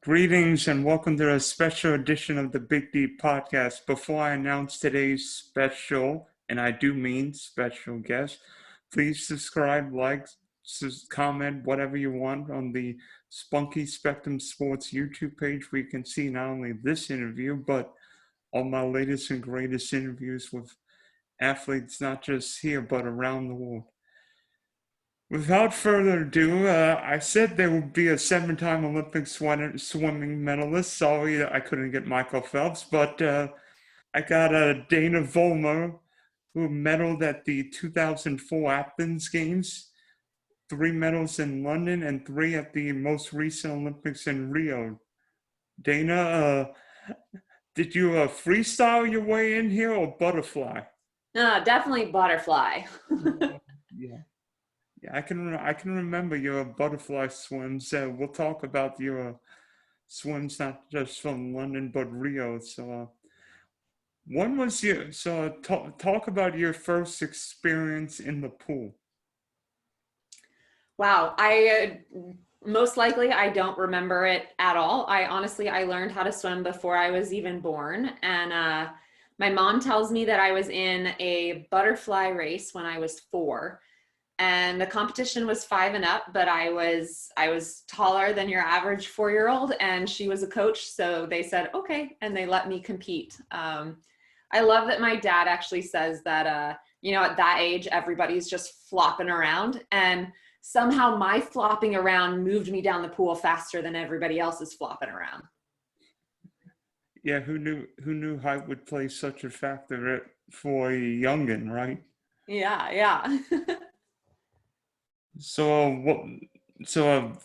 Greetings and welcome to a special edition of the Big D podcast. Before I announce today's special, and I do mean special guest, please subscribe, like, comment, whatever you want on the Spunky Spectrum Sports YouTube page where you can see not only this interview, but all my latest and greatest interviews with athletes, not just here, but around the world. Without further ado, I said there would be a 7-time Olympic swimming medalist. Sorry I couldn't get Michael Phelps, but I got Dana Vollmer, who medaled at the 2004 Athens Games, 3 medals in London, and 3 at the most recent Olympics in Rio. Dana, did you freestyle your way in here or butterfly? No, definitely butterfly. Yeah. Yeah, I can remember your butterfly swims. We'll talk about your swims, not just from London but Rio. So, when was your talk about your first experience in the pool? Wow, I most likely I don't remember it at all. I learned how to swim before I was even born, and my mom tells me that I was in a butterfly race when I was 4. And the competition was 5 and up, but I was taller than your average 4-year-old, and she was a coach, so they said okay, and they let me compete. I love that my dad actually says that at that age everybody's just flopping around, and somehow my flopping around moved me down the pool faster than everybody else is flopping around. Yeah, who knew height would play such a factor for a youngin', right? Yeah. So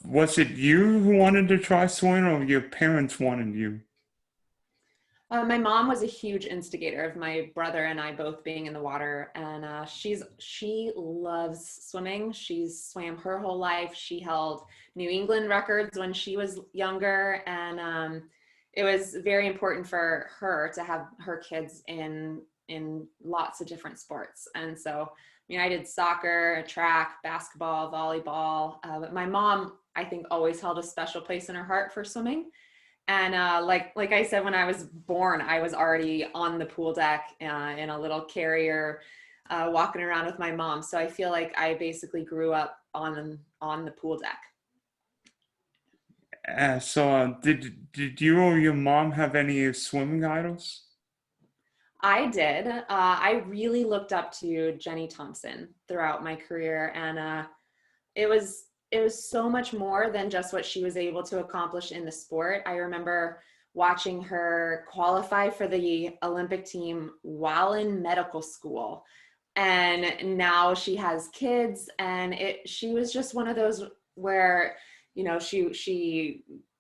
was it you who wanted to try swimming, or your parents wanted you? My mom was a huge instigator of my brother and I both being in the water, and she loves swimming. She's swam her whole life. She held New England records when she was younger, and it was very important for her to have her kids in lots of different sports. And so, I did soccer, track, basketball, volleyball, but my mom, I think, always held a special place in her heart for swimming. And like I said, when I was born, I was already on the pool deck in a little carrier, walking around with my mom. So I feel like I basically grew up on the pool deck. Did you or your mom have any swimming idols? I did. I really looked up to Jenny Thompson throughout my career, and it was so much more than just what she was able to accomplish in the sport. I remember watching her qualify for the Olympic team while in medical school, and now she has kids, and she was just one of those where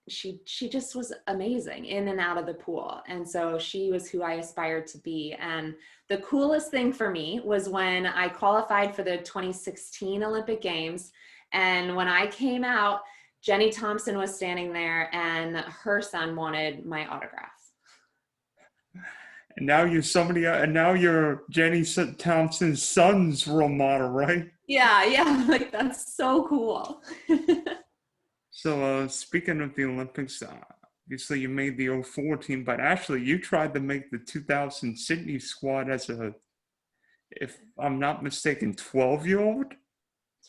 she just was amazing in and out of the pool. And so she was who I aspired to be. And the coolest thing for me was when I qualified for the 2016 Olympic Games. And when I came out, Jenny Thompson was standing there, and her son wanted my autograph. And now you're Jenny Thompson's son's role model, right? Yeah, like that's so cool. So speaking of the Olympics, obviously you made the '04 team, but actually you tried to make the 2000 Sydney squad as if I'm not mistaken, 12-year-old?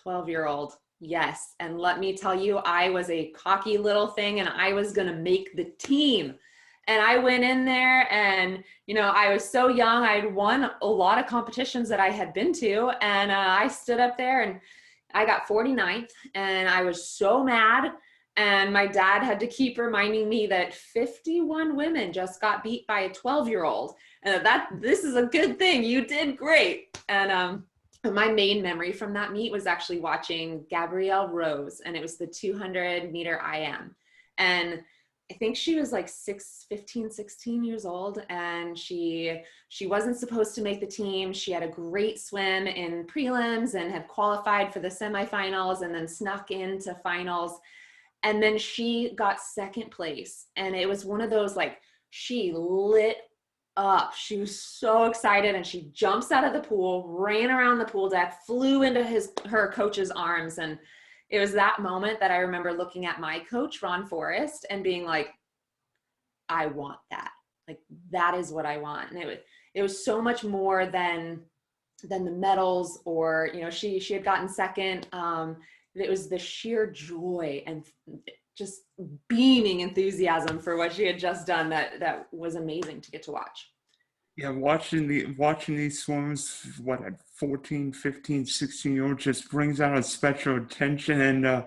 12-year-old. Yes. And let me tell you, I was a cocky little thing, and I was going to make the team. And I went in there, and, I was so young. I'd won a lot of competitions that I had been to. And I stood up there and I got 49th, and I was so mad. And my dad had to keep reminding me that 51 women just got beat by a 12-year-old. And this is a good thing. You did great. And my main memory from that meet was actually watching Gabrielle Rose, and it was the 200-meter IM. And I think she was like 16 years old, and she wasn't supposed to make the team. She had a great swim in prelims and had qualified for the semifinals and then snuck into finals. And then she got second place, and it was one of those, like, she lit up. She was so excited, and she jumps out of the pool, ran around the pool deck, flew into her coach's arms, and it was that moment that I remember looking at my coach, Ron Forrest, and being like, I want that. Like, that is what I want. And it was so much more than the medals, or, you know, she had gotten second. It was the sheer joy and just beaming enthusiasm for what she had just done that was amazing to get to watch. Yeah, watching these swims, what, at 14, 15, 16-year-olds just brings out a special attention, and I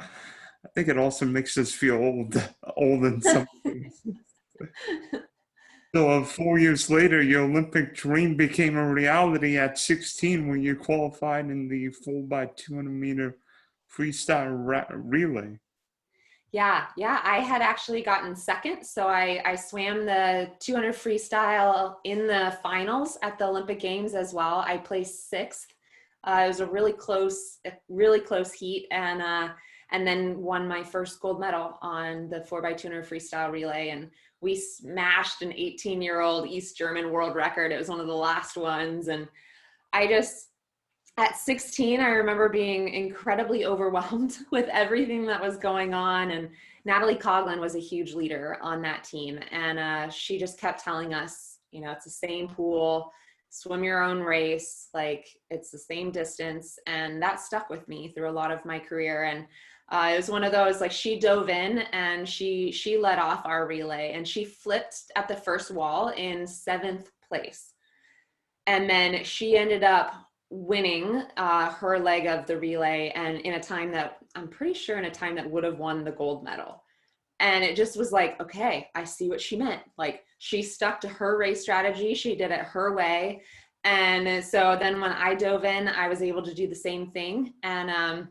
think it also makes us feel old in some ways. So 4 years later, your Olympic dream became a reality at 16 when you qualified in the 4x200-meter freestyle relay. Yeah, I had actually gotten second. So I swam the 200 freestyle in the finals at the Olympic Games as well. I placed sixth. It was a really close heat, and then won my first gold medal on the 4x200 freestyle relay. And we smashed an 18-year-old East German world record. It was one of the last ones. And at 16, I remember being incredibly overwhelmed with everything that was going on. And Natalie Coughlin was a huge leader on that team. And she just kept telling us, you know, it's the same pool, swim your own race, like it's the same distance. And that stuck with me through a lot of my career. And it was one of those, like, she dove in and she led off our relay, and she flipped at the first wall in 7th place. And then she ended up winning her leg of the relay, and in a time that would have won the gold medal. And it just was like, okay, I see what she meant. Like, she stuck to her race strategy. She did it her way. And so then when I dove in, I was able to do the same thing. And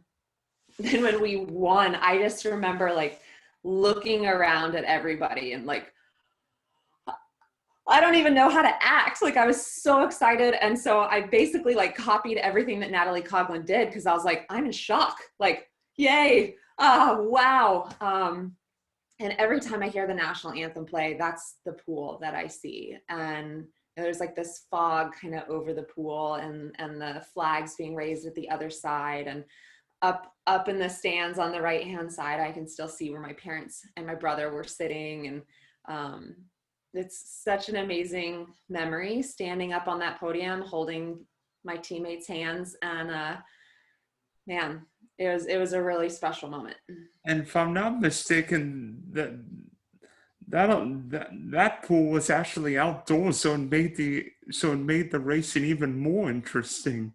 then when we won, I just remember like looking around at everybody and like, I don't even know how to act. Like, I was so excited. And so I basically like copied everything that Natalie Coughlin did, because I was like, I'm in shock. Like, yay. Wow. And every time I hear the national anthem play, that's the pool that I see. And there's like this fog kind of over the pool, and the flags being raised at the other side. And up in the stands on the right-hand side, I can still see where my parents and my brother were sitting. And it's such an amazing memory, standing up on that podium, holding my teammates' hands. And man, it was a really special moment. And if I'm not mistaken, that pool was actually outdoors, so it made the racing even more interesting.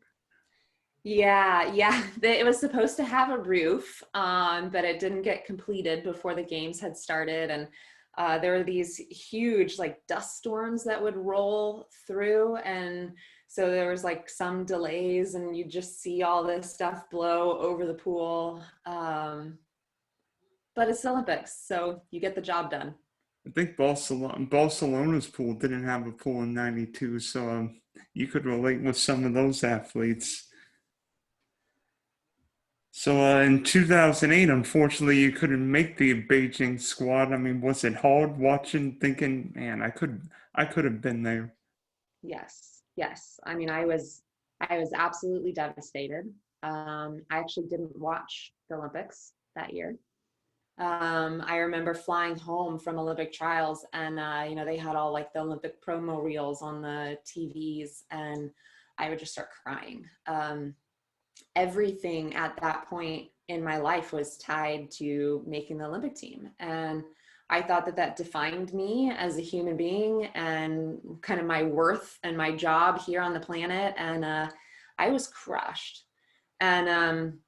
Yeah. It was supposed to have a roof, but it didn't get completed before the games had started. And there were these huge like dust storms that would roll through. And so there was like some delays, and you just see all this stuff blow over the pool. But it's the Olympics, so you get the job done. I think Barcelona's pool didn't have a pool in '92, so you could relate with some of those athletes. So in 2008, unfortunately, you couldn't make the Beijing squad. I mean, was it hard watching, thinking, man, I could have been there? Yes. I mean, I was absolutely devastated. I actually didn't watch the Olympics that year. I remember flying home from Olympic trials, and you know, they had all like the Olympic promo reels on the TVs, and I would just start crying. Everything at that point in my life was tied to making the Olympic team, and I thought that defined me as a human being and kind of my worth and my job here on the planet. And I was crushed. And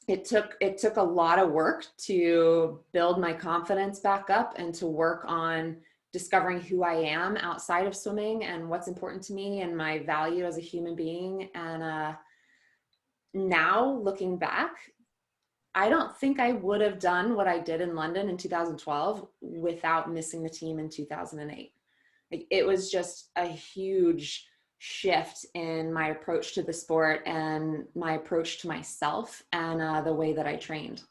it took a lot of work to build my confidence back up, and to work on discovering who I am outside of swimming and what's important to me and my value as a human being. And now looking back, I don't think I would have done what I did in London in 2012 without missing the team in 2008. Like, it was just a huge shift in my approach to the sport and my approach to myself, and the way that I trained.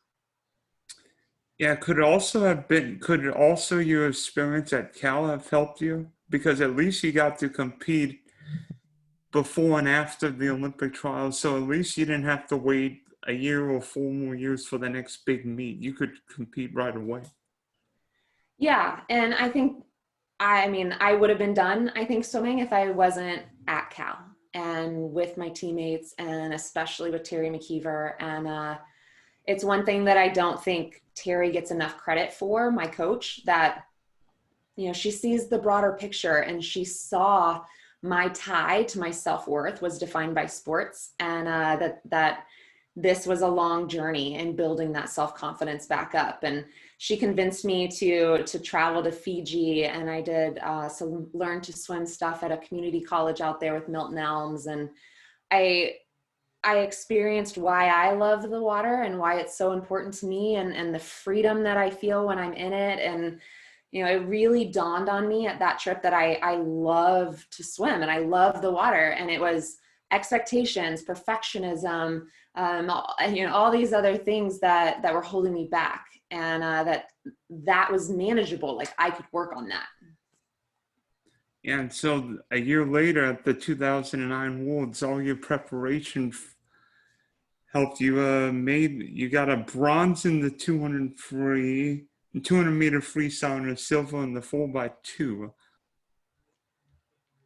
Yeah, could also your experience at Cal have helped you? Because at least you got to compete before and after the Olympic trials, so at least you didn't have to wait a year or 4 more years for the next big meet, you could compete right away. Yeah. And I think, I mean, I would have been done, I think, swimming if I wasn't at Cal and with my teammates, and especially with Terry McKeever. And it's one thing that I don't think Terry gets enough credit for, my coach, that, you know, she sees the broader picture, and she saw my tie to my self-worth was defined by sports, and that this was a long journey in building that self-confidence back up. And she convinced me to travel to Fiji, and I did some learn to swim stuff at a community college out there with Milton Elms. And I experienced why I love the water and why it's so important to me, and the freedom that I feel when I'm in it. And, you know, it really dawned on me at that trip that I love to swim and I love the water. And it was expectations, perfectionism, you know, all these other things that were holding me back, and that was manageable. Like, I could work on that. And so a year later at the 2009 Worlds, all your preparation helped you. You got a bronze in the 200 meter freestyle and a silver in the 4x2.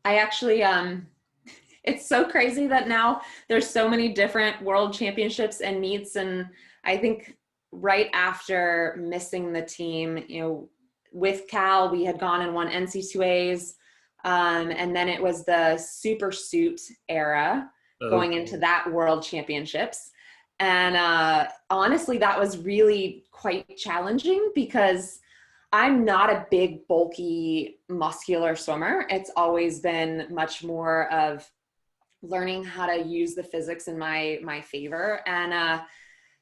I actually, it's so crazy that now there's so many different world championships and meets. And I think right after missing the team, you know, with Cal, we had gone and won NC2As. And then it was the super suit era going into that world championships. And honestly, that was really quite challenging because I'm not a big, bulky, muscular swimmer. It's always been much more of learning how to use the physics in my favor. And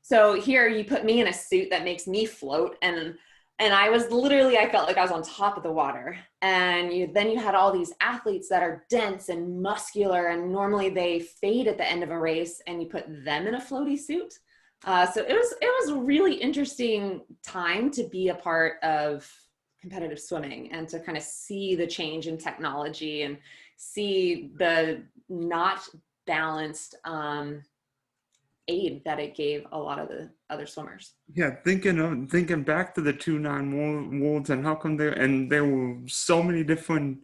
so here you put me in a suit that makes me float, and I was literally, I felt like I was on top of the water. And then you had all these athletes that are dense and muscular, and normally they fade at the end of a race, and you put them in a floaty suit. So it was a really interesting time to be a part of competitive swimming and to kind of see the change in technology and see the not balanced aid that it gave a lot of the other swimmers. Yeah, thinking back to the 2009 Worlds, and how come there were so many different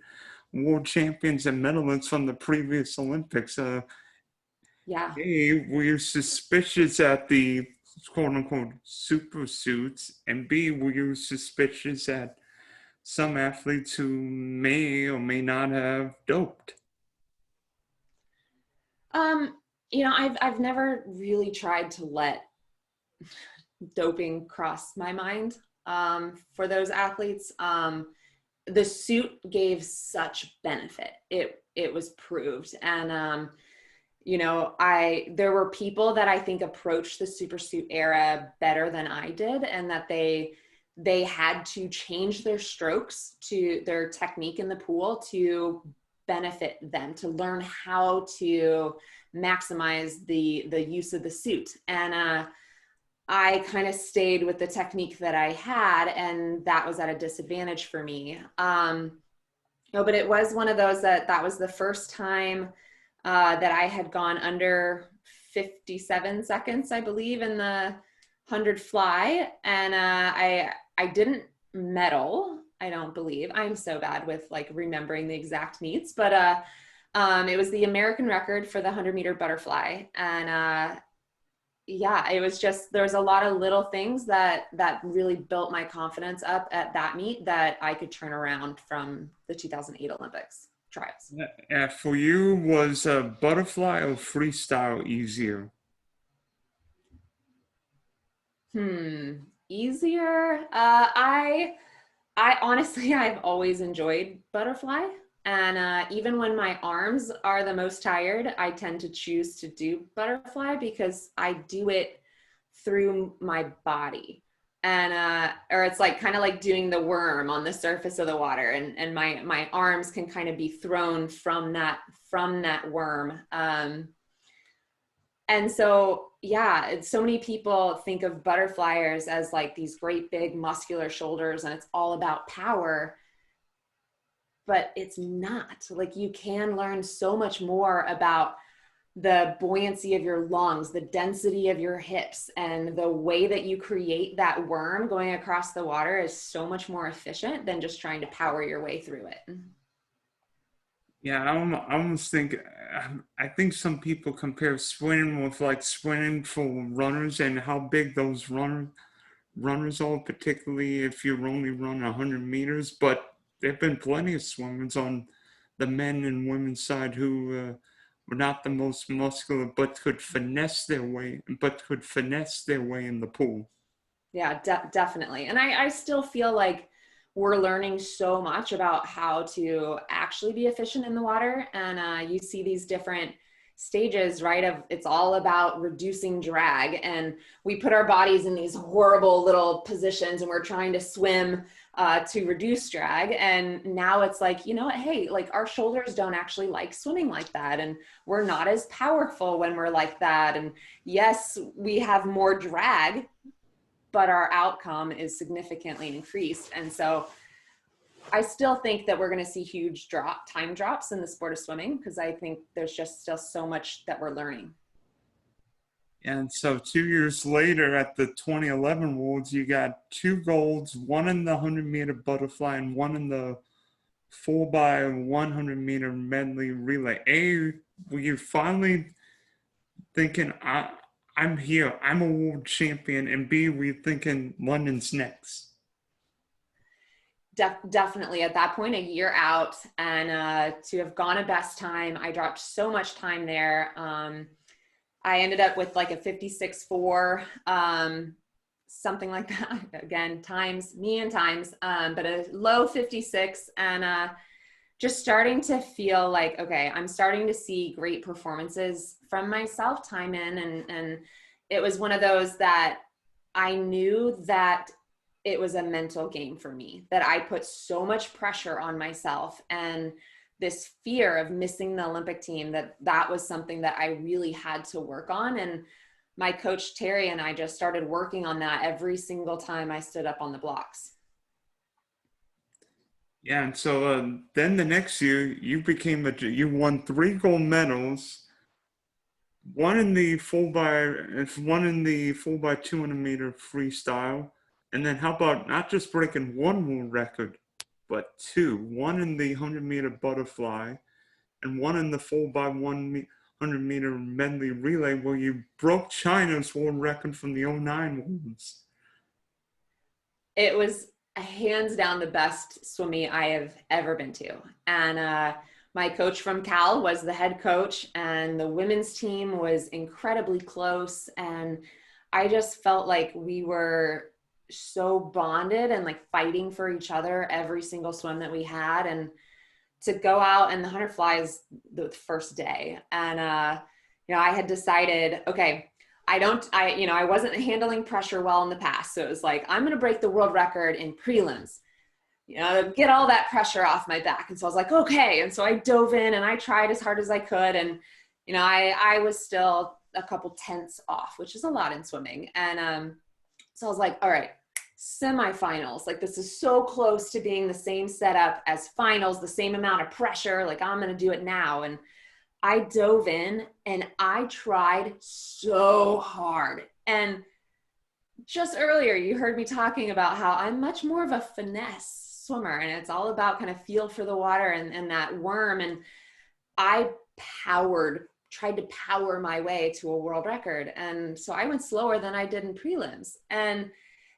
world champions and medalists from the previous Olympics. Yeah. A, were you suspicious at the quote unquote super suits? And B, were you suspicious at some athletes who may or may not have doped? You know, I've never really tried to let doping cross my mind for those athletes. The suit gave such benefit. It was proved. And you know, there were people that I think approached the super suit era better than I did, and that they had to change their strokes, to their technique in the pool, to benefit them, to learn how to maximize the use of the suit. And I kind of stayed with the technique that I had, and that was at a disadvantage for me. No, but it was one of those that was the first time that I had gone under 57 seconds, I believe, in the 100 fly. And I didn't medal, I don't believe. I'm so bad with like remembering the exact meets, but it was the American record for the 100-meter butterfly. And yeah, it was just, there's a lot of little things that really built my confidence up at that meet that I could turn around from the 2008 Olympics trials. For you, was butterfly or freestyle easier? Easier. I honestly, I've always enjoyed butterfly. And even when my arms are the most tired, I tend to choose to do butterfly because I do it through my body. And or it's like kind of like doing the worm on the surface of the water, and my arms can kind of be thrown from that worm. And so, yeah, so many people think of butterflyers as like these great big muscular shoulders, and it's all about power, but it's not. Like, you can learn so much more about the buoyancy of your lungs, the density of your hips, and the way that you create that worm going across the water is so much more efficient than just trying to power your way through it. Yeah, I almost think I think some people compare swimming with like swimming for runners and how big those runners are, particularly if you're only running 100 meters. But there've been plenty of swimmers on the men and women's side who were not the most muscular, but could finesse their way in the pool. Yeah, definitely. And I still feel like we're learning so much about how to actually be efficient in the water. And you see these different stages, right? Of it's all about reducing drag. And we put our bodies in these horrible little positions and we're trying to swim to reduce drag. And now it's like, you know what, hey, like our shoulders don't actually like swimming like that. And we're not as powerful when we're like that. And yes, we have more drag, but our outcome is significantly increased. And so I still think that we're going to see huge time drops in the sport of swimming, because I think there's just still so much that we're learning. And so 2 years later at the 2011 Worlds, you got two golds, one in the 100-meter butterfly and one in the 4x100-meter medley relay. Were you finally thinking, I'm here, I'm a world champion, and B, were you thinking London's next? Definitely at that point, a year out, and to have gone a best time, I dropped so much time there. I ended up with like a 56.4, something like that. Again, times, but a low 56, and just starting to feel like, okay, I'm starting to see great performances from myself time in. And it was one of those that I knew that it was a mental game for me, that I put so much pressure on myself and this fear of missing the Olympic team, that was something that I really had to work on. And my coach, Terry, and I just started working on that every single time I stood up on the blocks. Yeah, and so then the next year you won 3 gold medals, one in the 4x200-meter freestyle, and then how about not just breaking one world record, but two, one in the 100-meter butterfly and one in the 4x100-meter medley relay, where you broke China's world record from the '09 Worlds. It was hands down the best swim meet I have ever been to. And my coach from Cal was the head coach, and the women's team was incredibly close. And I just felt like we were so bonded and like fighting for each other every single swim that we had. And to go out, and the 100 flies the first day. And, I had decided, okay, I wasn't handling pressure well in the past. So it was like, I'm going to break the world record in prelims, get all that pressure off my back. And so I was like, okay. And so I dove in and I tried as hard as I could. And, I was still a couple tenths off, which is a lot in swimming. And so I was like, all right, semifinals, like this is so close to being the same setup as finals, the same amount of pressure, like I'm going to do it now. And I dove in and I tried so hard. And just earlier, you heard me talking about how I'm much more of a finesse swimmer, and it's all about kind of feel for the water and that worm. And I tried to power my way to a world record. And so I went slower than I did in prelims. And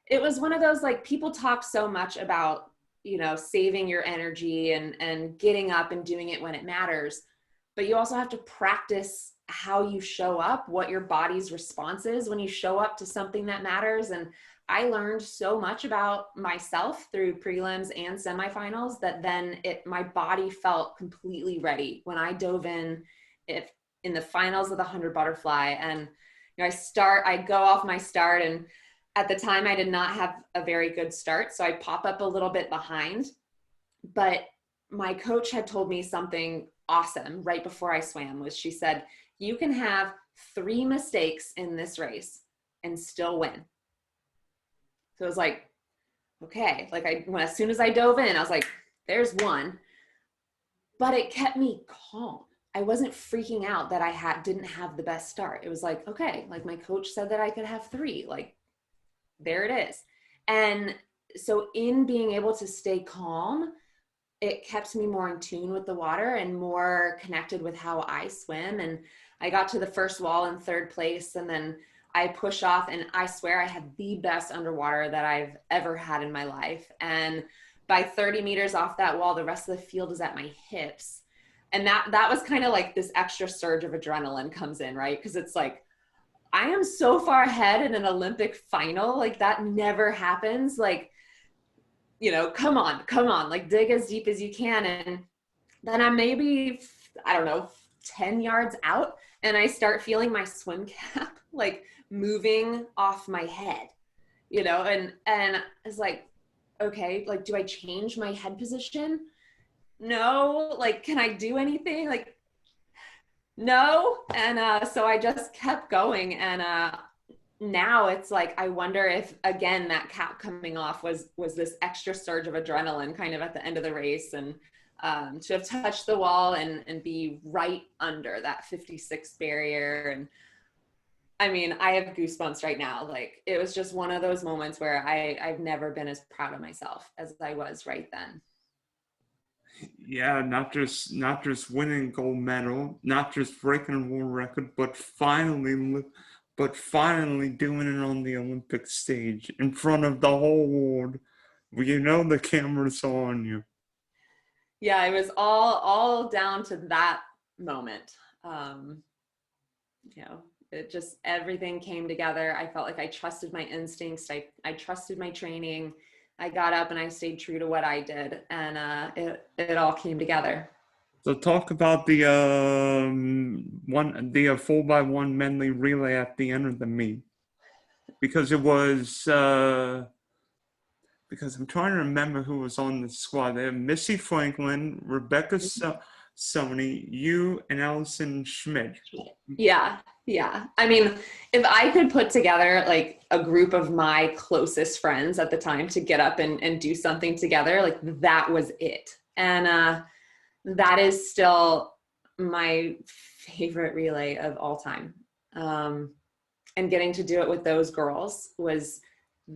it was one of those, like, people talk so much about, saving your energy and getting up and doing it when it matters. But you also have to practice how you show up, what your body's response is when you show up to something that matters. And I learned so much about myself through prelims and semifinals that then my body felt completely ready when I dove in the finals of the 100 butterfly. And I go off my start, and at the time I did not have a very good start, so I pop up a little bit behind. But my coach had told me something awesome right before I swam. She said, you can have 3 mistakes in this race and still win. So it was like, okay, like as soon as I dove in, I was like, there's one. But it kept me calm. I wasn't freaking out that didn't have the best start. It was like, okay, like my coach said that I could have 3, like there it is. And so in being able to stay calm, it kept me more in tune with the water and more connected with how I swim. And I got to the first wall in 3rd place, and then I push off, and I swear I had the best underwater that I've ever had in my life. And by 30 meters off that wall, the rest of the field is at my hips. And that was kind of like this extra surge of adrenaline comes in, right? Because it's like, I am so far ahead in an Olympic final. Like that never happens. Like, come on, like dig as deep as you can. And then I'm maybe, I don't know, 10 yards out, and I start feeling my swim cap like moving off my head, and it's like, okay, like, do I change my head position? No. Like, can I do anything? Like, no. And so I just kept going. And now it's like, I wonder if, again, that cap coming off was this extra surge of adrenaline kind of at the end of the race. And to have touched the wall and be right under that 56 barrier. And I mean, I have goosebumps right now. Like, it was just one of those moments where I've never been as proud of myself as I was right then. Yeah, not just winning gold medal, not just breaking a world record, but finally doing it on the Olympic stage in front of the whole world. The cameras are on you. Yeah, it was all down to that moment. It just, everything came together. I felt like I trusted my instincts. I trusted my training. I got up and I stayed true to what I did, and it all came together. So talk about the 4x1 medley relay at the end of the meet, because it was because I'm trying to remember who was on the squad. They had Missy Franklin, Rebecca Sony, you, and Allison Schmidt. Yeah. I mean, if I could put together like a group of my closest friends at the time to get up and do something together, like that was it. And that is still my favorite relay of all time. And getting to do it with those girls was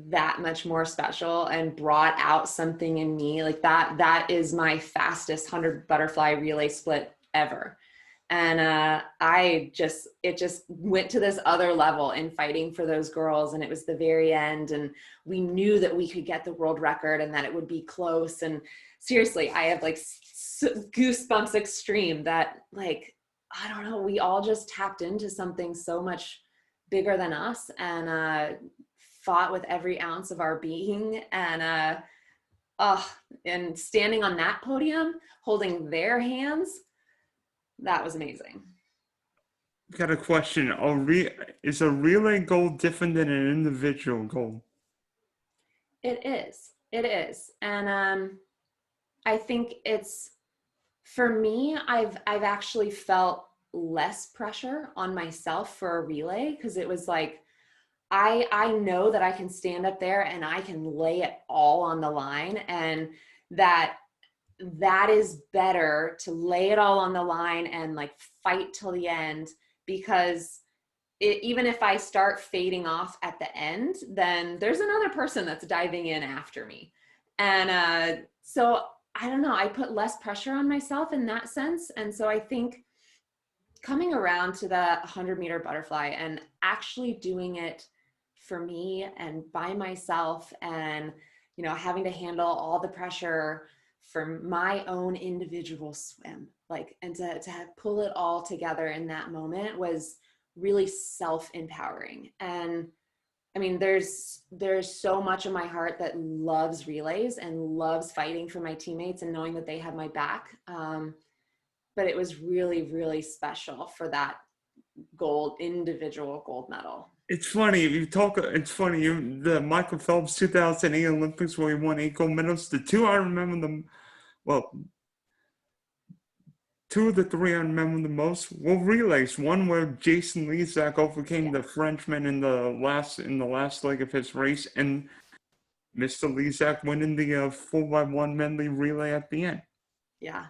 that much more special and brought out something in me. Like that is my fastest 100 butterfly relay split ever. And it just went to this other level in fighting for those girls. And it was the very end, and we knew that we could get the world record and that it would be close. And seriously, I have like goosebumps extreme that, like, I don't know, we all just tapped into something so much bigger than us, and fought with every ounce of our being. And and standing on that podium, holding their hands, that was amazing. Got a question. Is a relay goal different than an individual goal? It is. And I think it's, for me, I've actually felt less pressure on myself for a relay, because it was like, I know that I can stand up there and I can lay it all on the line, and that is better to lay it all on the line and like fight till the end, because even if I start fading off at the end, then there's another person that's diving in after me. And so I don't know, I put less pressure on myself in that sense. And so I think coming around to the 100-meter butterfly and actually doing it for me and by myself, and having to handle all the pressure for my own individual swim, like, and to pull it all together in that moment was really self-empowering. And I mean, there's so much of my heart that loves relays and loves fighting for my teammates and knowing that they have my back. But it was really, really special for that individual gold medal. It's funny, the Michael Phelps 2008 Olympics where he won 8 gold medals. The two I remember two of the 3 I remember the most were relays. One where Jason Lezak overcame the Frenchman in the last leg of his race, and Mr. Lezak winning the 4x1 medley relay at the end. Yeah.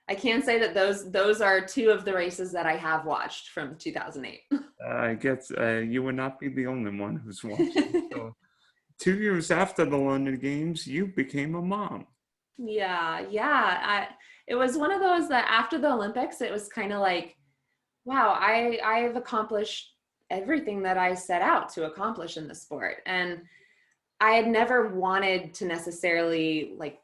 I can say that those are two of the races that I have watched from 2008. I guess you would not be the only one who's watching. So 2 years after the London Games, you became a mom. Yeah. It was one of those that after the Olympics, it was kind of like, wow, I've accomplished everything that I set out to accomplish in the sport. And I had never wanted to necessarily like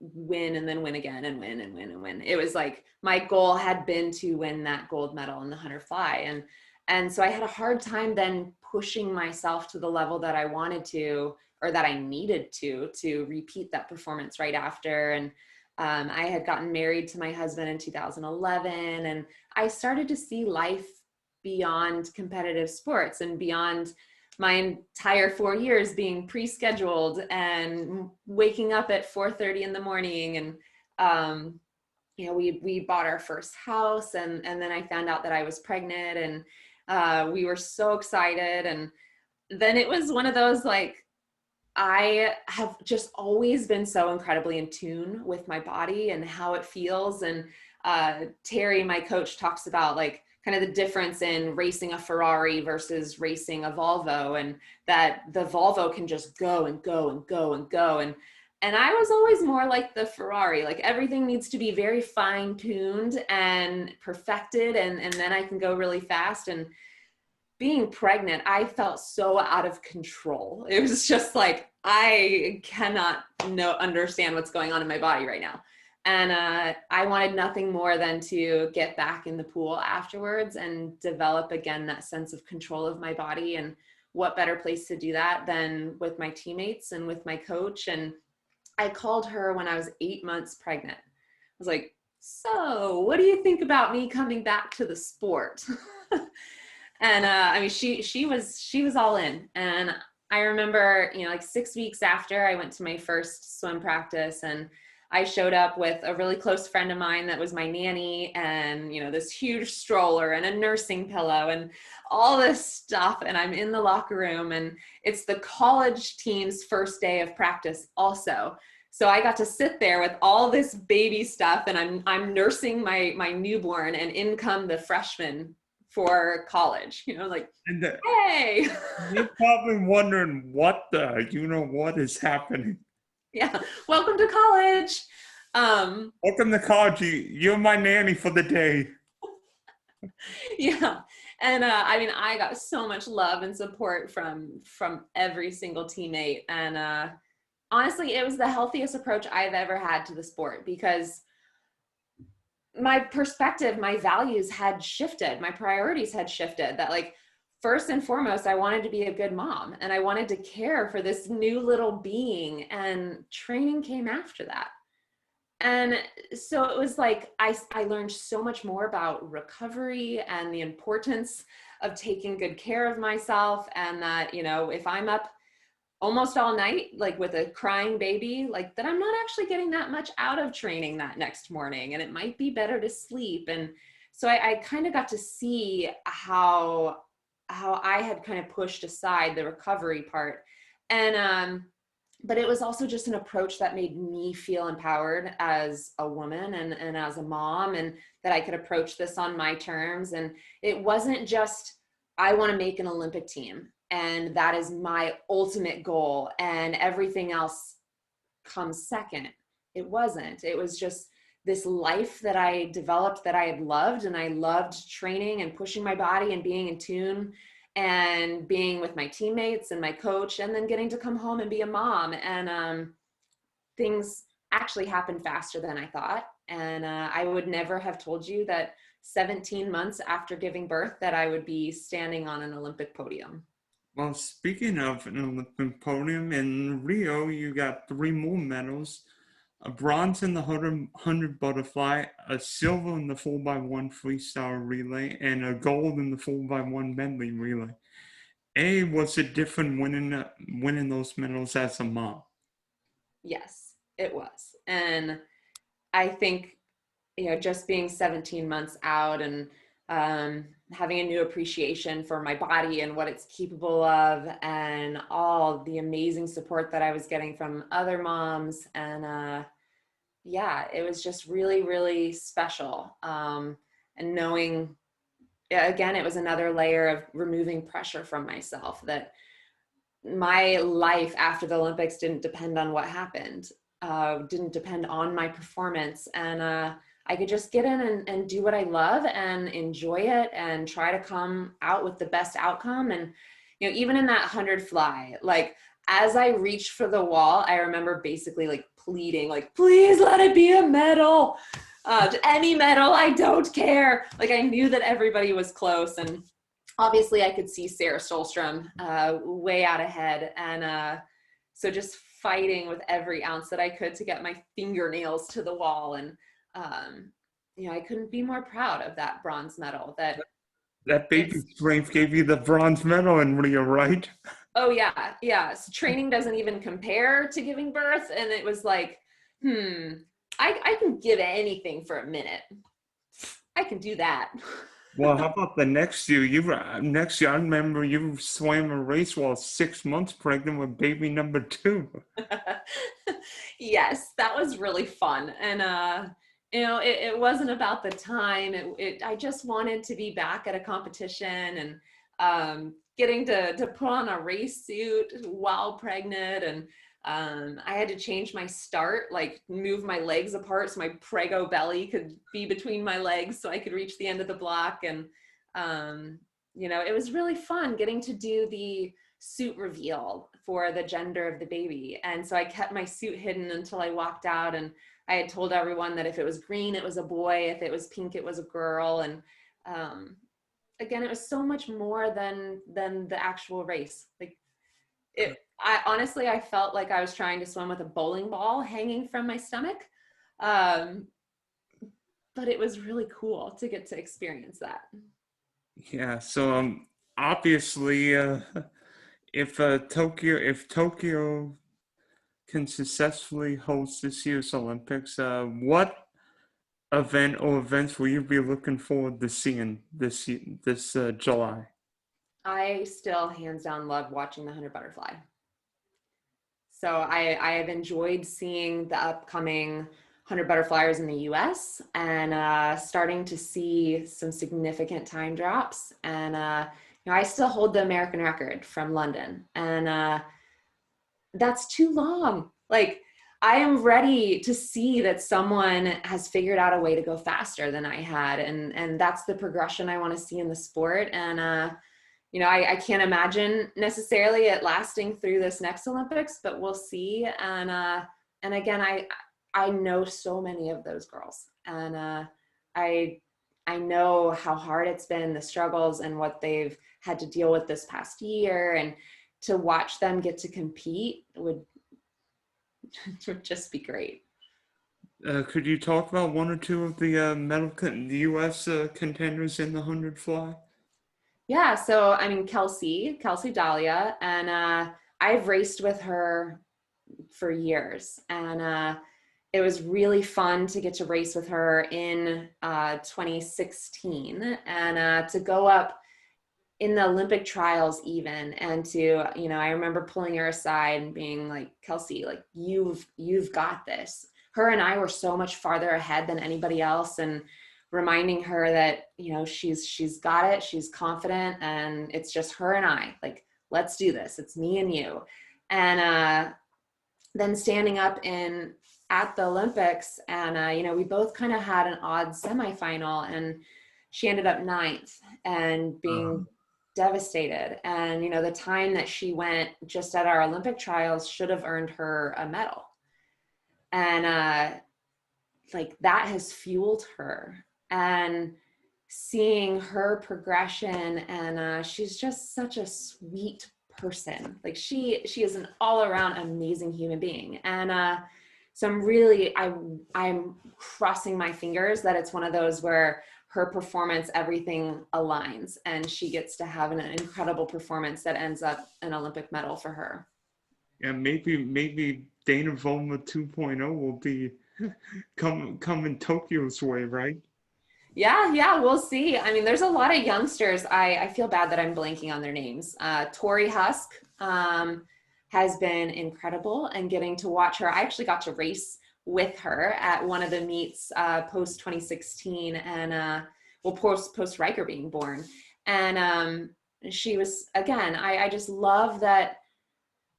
win and then win again and win and win and win. It was like my goal had been to win that gold medal in the 100 fly. And so I had a hard time then pushing myself to the level that I wanted to, or that I needed to repeat that performance right after. And I had gotten married to my husband in 2011, and I started to see life beyond competitive sports and beyond my entire 4 years being pre-scheduled and waking up at 4:30 in the morning. And we bought our first house, and then I found out that I was pregnant, and we were so excited. And then it was one of those, like, I have just always been so incredibly in tune with my body and how it feels. And Terry, my coach, talks about like kind of the difference in racing a Ferrari versus racing a Volvo, and that the Volvo can just go and go and go and go. And I was always more like the Ferrari, like everything needs to be very fine tuned and perfected. And then I can go really fast. And being pregnant, I felt so out of control. It was just like, I cannot understand what's going on in my body right now. And I wanted nothing more than to get back in the pool afterwards and develop again that sense of control of my body. And what better place to do that than with my teammates and with my coach. And I called her when I was 8 months pregnant. I was like, so what do you think about me coming back to the sport? And I mean, she was all in. And I remember, like 6 weeks after, I went to my first swim practice, and I showed up with a really close friend of mine that was my nanny, and this huge stroller and a nursing pillow and all this stuff. And I'm in the locker room, and it's the college team's first day of practice also. So I got to sit there with all this baby stuff, and I'm nursing my newborn, and in come the freshmen for college, like, And hey. you're probably wondering what is happening. Yeah, welcome to college. Welcome to college. You're my nanny for the day. Yeah, and I mean, I got so much love and support from every single teammate, and honestly, it was the healthiest approach I've ever had to the sport, because my perspective, my values had shifted, my priorities had shifted. That, like, first and foremost, I wanted to be a good mom, and I wanted to care for this new little being, and training came after that. And so it was like, I learned so much more about recovery and the importance of taking good care of myself. And that, if I'm up almost all night, like with a crying baby, like that I'm not actually getting that much out of training that next morning, and it might be better to sleep. And so I kind of got to see how I had kind of pushed aside the recovery part. And but it was also just an approach that made me feel empowered as a woman and as a mom, and that I could approach this on my terms. And it wasn't just, I want to make an Olympic team, and that is my ultimate goal, and everything else comes second. It wasn't. It was just this life that I developed that I had loved, and I loved training and pushing my body and being in tune and being with my teammates and my coach, and then getting to come home and be a mom. And things actually happened faster than I thought. And I would never have told you that 17 months after giving birth that I would be standing on an Olympic podium. Well, speaking of an Olympic podium, in Rio, you got 3 more medals: a bronze in the 100 butterfly, a silver in the 4x1 freestyle relay, and a gold in the 4x1 medley relay. Was it different winning those medals as a mom? Yes, it was. And I think, just being 17 months out, and having a new appreciation for my body and what it's capable of, and all the amazing support that I was getting from other moms, and yeah, it was just really, really special. And knowing, again, it was another layer of removing pressure from myself, that my life after the Olympics didn't depend on what happened, didn't depend on my performance. And I could just get in and do what I love and enjoy it and try to come out with the best outcome. And, you know, even in that 100 fly, like as I reached for the wall, I remember basically like pleading, like, please let it be a medal. Any medal, I don't care. Like I knew that everybody was close, and obviously I could see Sarah Stolstrom way out ahead. And so just fighting with every ounce that I could to get my fingernails to the wall. And, you know, I couldn't be more proud of that bronze medal. That baby strength gave you the bronze medal in Rio, right? Oh yeah. Yeah. So training doesn't even compare to giving birth. And it was like, I can give anything for a minute. I can do that. Well, how about the next year? Next year, I remember you swam a race while 6 months pregnant with baby number 2. Yes, that was really fun. And you know, it wasn't about the time. I just wanted to be back at a competition, and getting to put on a race suit while pregnant. And I had to change my start, like move my legs apart so my prego belly could be between my legs so I could reach the end of the block. And you know, it was really fun getting to do the suit reveal for the gender of the baby. And so I kept my suit hidden until I walked out, and I had told everyone that if it was green, it was a boy. If it was pink, it was a girl. And again, it was so much more than the actual race. Like I honestly, I felt like I was trying to swim with a bowling ball hanging from my stomach. But it was really cool to get to experience that. Yeah, so obviously, if Tokyo can successfully host this year's Olympics, what event or events will you be looking forward to seeing this July? I still hands down love watching the 100 butterfly. So I have enjoyed seeing the upcoming 100 butterflyers in the US, and starting to see some significant time drops. And you know, I still hold the American record from London, and that's too long. Like I am ready to see that someone has figured out a way to go faster than I had. And that's the progression I want to see in the sport. And you know, I can't imagine necessarily it lasting through this next Olympics, but we'll see. And again, I know so many of those girls, and I know how hard it's been, the struggles and what they've had to deal with this past year, and to watch them get to compete would just be great. Could you talk about one or two of the the U.S. Contenders in the 100 fly? Yeah, so I mean Kelsey Dahlia, and I've raced with her for years, and it was really fun to get to race with her in 2016, and to go up in the Olympic trials even, and to, you know, I remember pulling her aside and being like, Kelsey, like you've got this. Her and I were so much farther ahead than anybody else, and reminding her that, you know, she's got it, she's confident, and it's just her and I, like, let's do this. It's me and you. And then standing up at the Olympics, and you know, we both kind of had an odd semifinal, and she ended up 9th and being devastated. And you know, the time that she went just at our Olympic trials should have earned her a medal. And like that has fueled her, and seeing her progression, and she's just such a sweet person. Like she is an all-around amazing human being. And so I'm crossing my fingers that it's one of those where her performance, everything aligns, and she gets to have an incredible performance that ends up an Olympic medal for her. Yeah, maybe Dana Vollmer 2.0 will be coming Tokyo's way, right? Yeah, we'll see. I mean, there's a lot of youngsters. I feel bad that I'm blanking on their names. Tori Husk has been incredible, and getting to watch her. I actually got to race with her at one of the meets post 2016 and post Riker being born. And she was, again, I just love that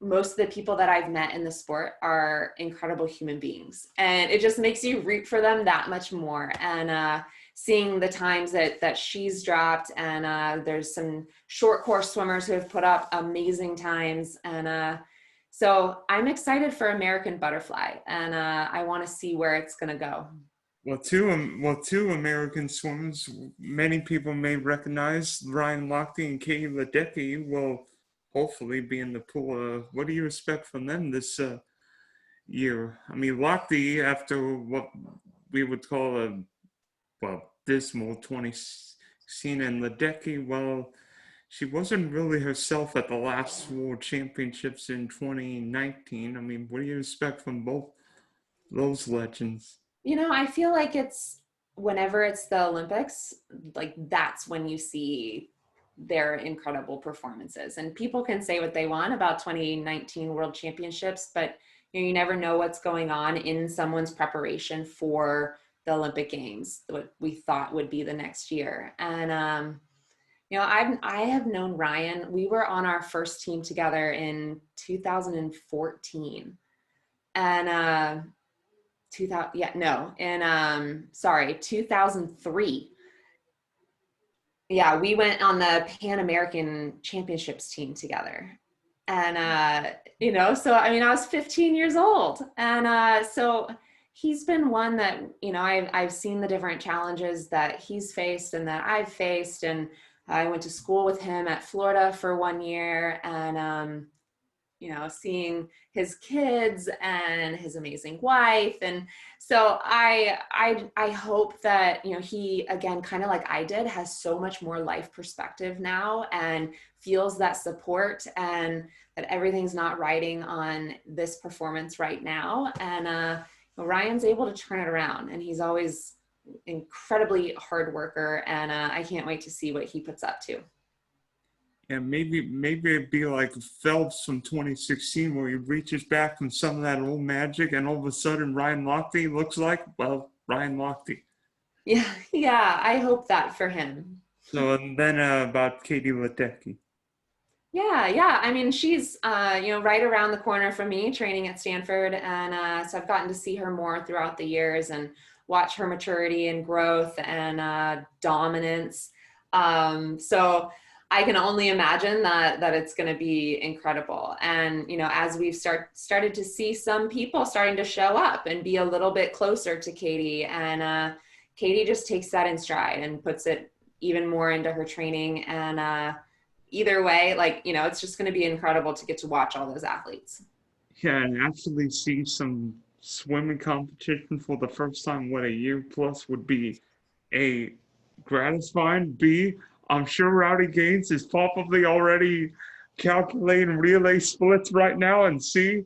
most of the people that I've met in the sport are incredible human beings, and it just makes you root for them that much more. And seeing the times that she's dropped, and there's some short course swimmers who have put up amazing times, and so I'm excited for American Butterfly, and I want to see where it's going to go. Well, two American swimmers many people may recognize, Ryan Lochte and Katie Ledecky, will hopefully be in the pool. What do you expect from them this year? I mean, Lochte, after what we would call a, dismal 2016, and Ledecky, well, she wasn't really herself at the last World Championships in 2019. I mean, what do you expect from both those legends? I feel like it's whenever it's the Olympics, like that's when you see their incredible performances. And people can say what they want about 2019 World Championships, but you never know what's going on in someone's preparation for the Olympic Games, what we thought would be the next year. And I have known Ryan. We were on our first team together in 2014, and 2003. Yeah, we went on the Pan American Championships team together. And so I mean, I was 15 years old, and so he's been one that I've seen the different challenges that he's faced and that I've faced, and I went to school with him at Florida for 1 year, and seeing his kids and his amazing wife. And so I hope that, he, again, kind of like I did, has so much more life perspective now and feels that support, and that everything's not riding on this performance right now. And Ryan's able to turn it around, and he's always incredibly hard worker, and I can't wait to see what he puts up to. Yeah, maybe it'd be like Phelps from 2016, where he reaches back from some of that old magic, and all of a sudden Ryan Lochte looks like, well, Ryan Lochte. Yeah, I hope that for him. So, and then about Katie Ledecky. Yeah. I mean, she's right around the corner from me, training at Stanford, and so I've gotten to see her more throughout the years and watch her maturity and growth and dominance. So I can only imagine that it's going to be incredible. And, as we've started to see some people starting to show up and be a little bit closer to Katie, and Katie just takes that in stride and puts it even more into her training. And either way, it's just going to be incredible to get to watch all those athletes. Yeah, and actually see some swimming competition for the first time, a year plus, would be A, gratifying, B, I'm sure Rowdy Gaines is probably already calculating relay splits right now, and see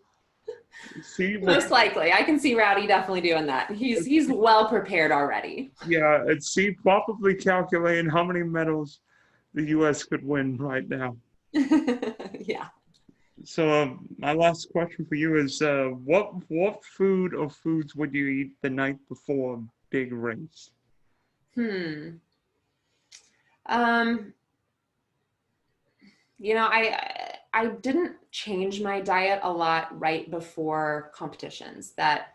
Most likely. I can see Rowdy definitely doing that. He's well prepared already. Yeah, and see probably calculating how many medals the U.S. could win right now. Yeah. So my last question for you is, what food or foods would you eat the night before a big race? I didn't change my diet a lot right before competitions. That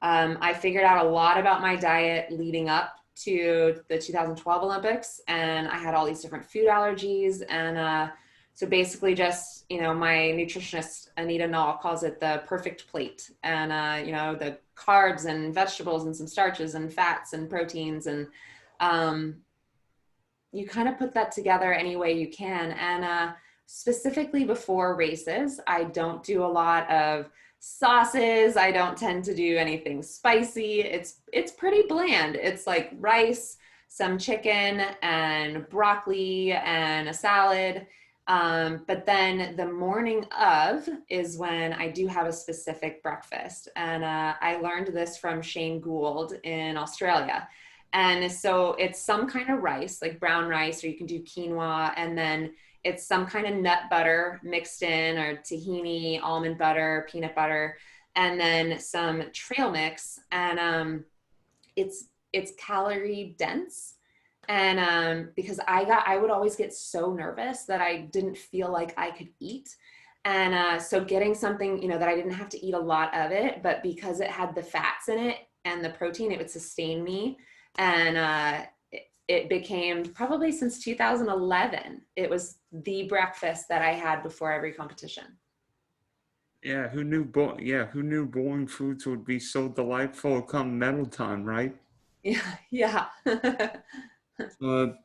I figured out a lot about my diet leading up to the 2012 Olympics, and I had all these different food allergies. And so basically just, my nutritionist, Anita Nall, calls it the perfect plate. And, the carbs and vegetables and some starches and fats and proteins. And you kind of put that together any way you can. And specifically before races, I don't do a lot of sauces. I don't tend to do anything spicy. It's pretty bland. It's like rice, some chicken and broccoli and a salad. But then the morning of is when I do have a specific breakfast. And I learned this from Shane Gould in Australia. And so it's some kind of rice, like brown rice, or you can do quinoa, and then it's some kind of nut butter mixed in, or tahini, almond butter, peanut butter. and then some trail mix. And it's calorie dense. And because I would always get so nervous that I didn't feel like I could eat. And so getting something, you know, that I didn't have to eat a lot of it, but because it had the fats in it and the protein, it would sustain me. And it became, probably since 2011, it was the breakfast that I had before every competition. Yeah, who knew boring foods would be so delightful come medal time, right? Yeah, yeah.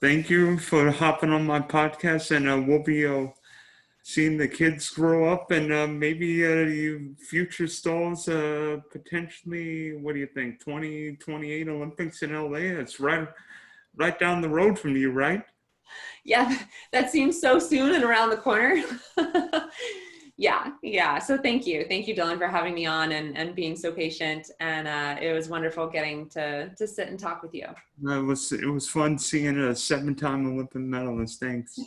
Thank you for hopping on my podcast, and we'll be seeing the kids grow up, and maybe you future stalls, potentially. What do you think? 2028 Olympics in LA. It's right down the road from you, right? Yeah, that seems so soon and around the corner. Yeah, yeah. So thank you. Thank you, Dylan, for having me on and being so patient. And it was wonderful getting to sit and talk with you. It was fun seeing a 7-time Olympic medalist. Thanks.